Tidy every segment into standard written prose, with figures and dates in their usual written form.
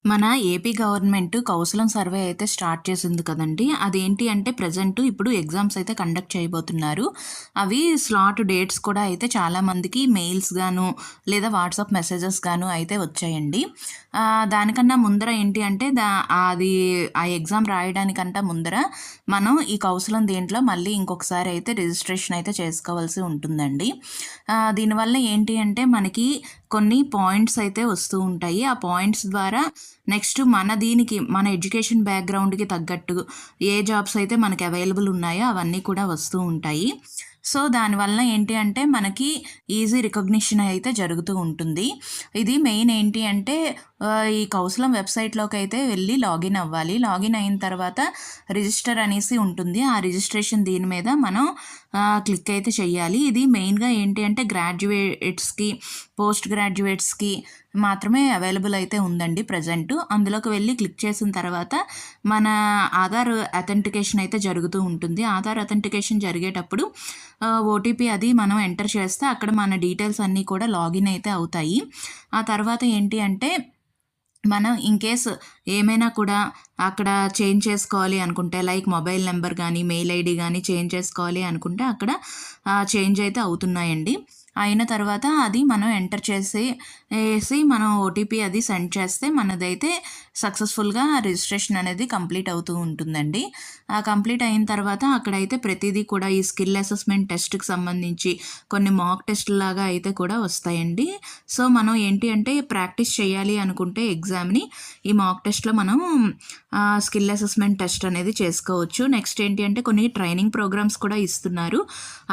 మన AP government కౌశలం survey అయితే start చేసింది కదండి. అదేంటి అంటే ప్రెజెంట్ ఇప్పుడు ఎగ్జామ్స్ అయితే కండక్ట్ చేయబోతున్నారు. అవి స్లాట్ డేట్స్ కూడా అయితే చాలామందికి మెయిల్స్ గాను లేదా వాట్సాప్ మెసేజెస్ గాను అయితే వచ్చాయండి. దానికన్నా ముందర ఏంటి అంటే అది ఆ ఎగ్జామ్ రాయడానికంటే ముందర మనం ఈ కౌశలం దీంట్లో మళ్ళీ ఇంకొకసారి అయితే రిజిస్ట్రేషన్ అయితే చేసుకోవాల్సి ఉంటుందండి. దీనివల్ల ఏంటి అంటే మనకి కొన్ని పాయింట్స్ అయితే వస్తూ ఉంటాయి. ఆ పాయింట్స్ ద్వారా నెక్స్ట్ మన ఎడ్యుకేషన్ బ్యాక్గ్రౌండ్కి తగ్గట్టు ఏ జాబ్స్ అయితే మనకి అవైలబుల్ ఉన్నాయో అవన్నీ కూడా వస్తూ ఉంటాయి. సో దానివల్ల ఏంటి అంటే మనకి ఈజీ రికగ్నిషన్ అయితే జరుగుతూ ఉంటుంది. ఇది మెయిన్ ఏంటి అంటే ఈ కౌశలం వెబ్సైట్లోకి అయితే వెళ్ళి లాగిన్ అవ్వాలి. లాగిన్ అయిన తర్వాత రిజిస్టర్ అనేసి ఉంటుంది. ఆ రిజిస్ట్రేషన్ దీని మీద మనం క్లిక్ అయితే చేయాలి. ఇది మెయిన్గా ఏంటి అంటే గ్రాడ్యుయేట్స్కి, పోస్ట్ గ్రాడ్యుయేట్స్కి మాత్రమే అవైలబుల్ అయితే ఉందండి ప్రజెంట్. అందులోకి వెళ్ళి క్లిక్ చేసిన తర్వాత మన ఆధార్ అథెంటికేషన్ అయితే జరుగుతూ ఉంటుంది. ఆధార్ అథెంటికేషన్ జరిగేటప్పుడు ఓటీపీ అది మనం ఎంటర్ చేస్తే అక్కడ మన డీటెయిల్స్ అన్నీ కూడా లాగిన్ అయితే అవుతాయి. ఆ తర్వాత ఏంటి అంటే మనం ఇన్కేస్ ఏమైనా కూడా అక్కడ చేంజ్ చేసుకోవాలి అనుకుంటే లైక్ మొబైల్ నెంబర్ కానీ మెయిల్ ఐడి కానీ చేంజ్ చేసుకోవాలి అనుకుంటే అక్కడ చేంజ్ అయితే అవుతున్నాయండి. అయిన తర్వాత అది మనం ఎంటర్ చేసి మనం ఓటీపీ అది సెండ్ చేస్తే మనదైతే సక్సెస్ఫుల్గా రిజిస్ట్రేషన్ అనేది కంప్లీట్ అవుతూ ఉంటుందండి. కంప్లీట్ అయిన తర్వాత అక్కడైతే ప్రతిదీ కూడా ఈ స్కిల్ అసెస్మెంట్ టెస్ట్కి సంబంధించి కొన్ని మాక్ టెస్ట్ లాగా అయితే కూడా వస్తాయండి. సో మనం ఏంటి అంటే ప్రాక్టీస్ చేయాలి అనుకుంటే ఎగ్జామ్ని ఈ మాక్ టెస్ట్లో మనం స్కిల్ అసెస్మెంట్ టెస్ట్ అనేది చేసుకోవచ్చు. నెక్స్ట్ ఏంటి అంటే కొన్ని ట్రైనింగ్ ప్రోగ్రామ్స్ కూడా ఇస్తున్నారు.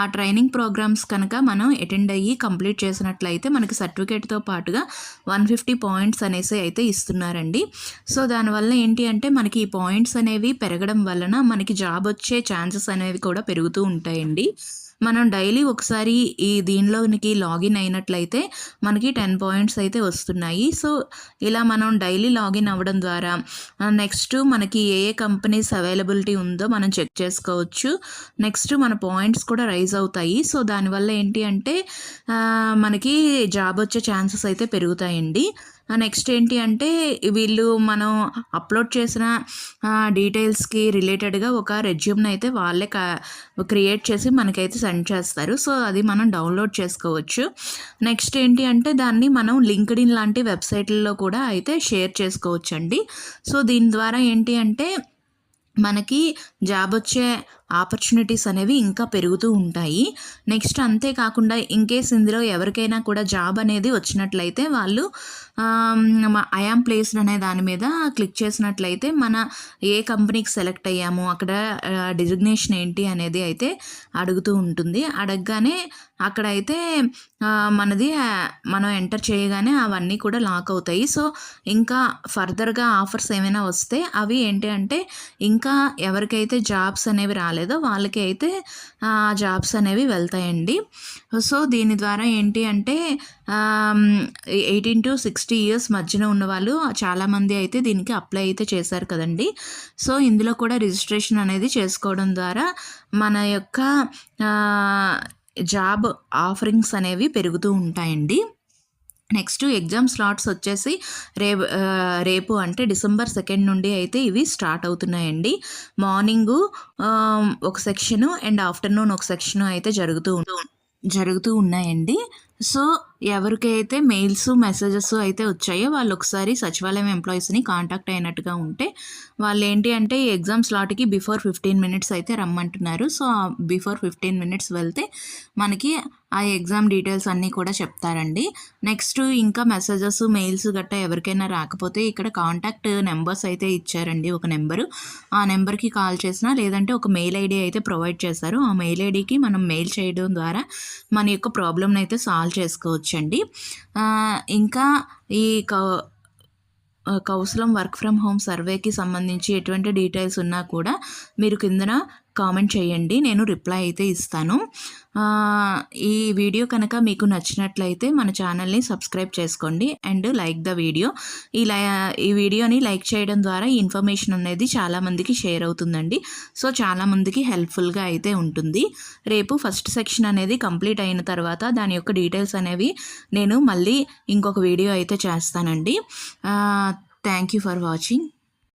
ఆ ట్రైనింగ్ ప్రోగ్రామ్స్ కనుక మనం అటెండ్ అయ్యి కంప్లీట్ చేసినట్లయితే మనకి సర్టిఫికేట్తో పాటుగా 150 పాయింట్స్ అనేసి అయితే ఇస్తున్నారండి. సో దానివల్ల ఏంటి అంటే మనకి ఈ పాయింట్స్ అనేవి పెరగడం వలన మనకి జాబ్ వచ్చే ఛాన్సెస్ అనేవి కూడా పెరుగుతూ ఉంటాయండి. మనం డైలీ ఒకసారి ఈ దీనిలోనికి లాగిన్ అయినట్లయితే మనకి 10 పాయింట్స్ అయితే వస్తున్నాయి. సో ఇలా మనం డైలీ లాగిన్ అవ్వడం ద్వారా నెక్స్ట్ మనకి ఏ కంపెనీస్ అవైలబిలిటీ ఉందో మనం చెక్ చేసుకోవచ్చు. నెక్స్ట్ మన పాయింట్స్ కూడా రైజ్ అవుతాయి. సో దానివల్ల ఏంటి అంటే మనకి జాబ్ వచ్చే ఛాన్సెస్ అయితే పెరుగుతాయండి. నెక్స్ట్ ఏంటి అంటే వీళ్ళు మనం అప్లోడ్ చేసిన డీటెయిల్స్కి రిలేటెడ్గా ఒక రెజ్యూమ్ని అయితే వాళ్ళే క్రియేట్ చేసి మనకైతే సెండ్ చేస్తారు. సో అది మనం డౌన్లోడ్ చేసుకోవచ్చు. నెక్స్ట్ ఏంటి అంటే దాన్ని మనం లింక్డ్ఇన్ లాంటి వెబ్సైట్లలో కూడా అయితే షేర్ చేసుకోవచ్చండి. సో దీని ద్వారా ఏంటి అంటే మనకి జాబ్ వచ్చే ఆపర్చునిటీస్ అనేవి ఇంకా పెరుగుతూ ఉంటాయి. నెక్స్ట్ అంతేకాకుండా ఇన్కేస్ ఇందులో ఎవరికైనా కూడా జాబ్ అనేది వచ్చినట్లయితే వాళ్ళు ఐఆమ్ ప్లేస్డ్ అనే దాని మీద క్లిక్ చేసినట్లయితే మన ఏ కంపెనీకి సెలెక్ట్ అయ్యాము అక్కడ డిజిగ్నేషన్ ఏంటి అనేది అయితే అడుగుతూ ఉంటుంది. అడగగానే అక్కడైతే మనది మనం ఎంటర్ చేయగానే అవన్నీ కూడా లాక్ అవుతాయి. సో ఇంకా ఫర్దర్గా ఆఫర్స్ ఏమైనా వస్తే అవి ఏంటి అంటే ఇంకా ఎవరికైతే జాబ్స్ అనేవి రాలేదో వాళ్ళకి అయితే జాబ్స్ అనేవి వెళ్తాయండి. సో దీని ద్వారా ఏంటి అంటే 18 to 60 ఇయర్స్ మధ్యన ఉన్న వాళ్ళు చాలామంది అయితే దీనికి అప్లై అయితే చేశారు కదండి. సో ఇందులో కూడా రిజిస్ట్రేషన్ అనేది చేసుకోవడం ద్వారా మన యొక్క జాబ్ ఆఫరింగ్స్ అనేవి పెరుగుతూ ఉంటాయండి. నెక్స్ట్ ఎగ్జామ్ స్లాట్స్ వచ్చేసి రేపు అంటే December 2 నుండి అయితే ఇవి స్టార్ట్ అవుతున్నాయండి. మార్నింగు ఒక సెక్షను అండ్ ఆఫ్టర్నూన్ ఒక సెక్షను అయితే జరుగుతూ ఉన్నాయండి. సో ఎవరికైతే మెయిల్స్ మెసేజెస్ అయితే వచ్చాయో వాళ్ళు ఒకసారి సచివాలయం ఎంప్లాయీస్ని కాంటాక్ట్ అయినట్టుగా ఉంటే వాళ్ళు ఏంటి అంటే ఈ ఎగ్జామ్ స్లాట్కి బిఫోర్ 15 minutes అయితే రమ్మంటున్నారు. సో బిఫోర్ 15 minutes వెళ్తే మనకి ఆ ఎగ్జామ్ డీటెయిల్స్ అన్నీ కూడా చెప్తారండి. నెక్స్ట్ ఇంకా మెసేజెస్ మెయిల్స్ గట్టా ఎవరికైనా రాకపోతే ఇక్కడ కాంటాక్ట్ నెంబర్స్ అయితే ఇచ్చారండి. ఒక నెంబరు, ఆ నెంబర్కి కాల్ చేసినా లేదంటే ఒక మెయిల్ ఐడి అయితే ప్రొవైడ్ చేశారు. ఆ మెయిల్ ఐడికి మనం మెయిల్ చేయడం ద్వారా మన యొక్క ప్రాబ్లమ్ని అయితే సాల్వ్ చేసుకోవచ్చండి. ఇంకా ఈ కౌశలం వర్క్ ఫ్రమ్ హోమ్ సర్వేకి సంబంధించి ఎటువంటి డీటెయిల్స్ ఉన్నా కూడా మీరు కిందన కామెంట్ చేయండి, నేను రిప్లై అయితే ఇస్తాను. ఈ వీడియో కనుక మీకు నచ్చినట్లయితే మన ఛానల్ని సబ్స్క్రైబ్ చేసుకోండి అండ్ లైక్ ద వీడియో. ఈ వీడియోని లైక్ చేయడం ద్వారా ఈ ఇన్ఫర్మేషన్ అనేది చాలామందికి షేర్ అవుతుందండి. సో చాలామందికి హెల్ప్ఫుల్గా అయితే ఉంటుంది. రేపు ఫస్ట్ సెక్షన్ అనేది కంప్లీట్ అయిన తర్వాత దాని యొక్క డీటెయిల్స్ అనేవి నేను మళ్ళీ ఇంకొక వీడియో అయితే చేస్తానండి. Thank you for watching.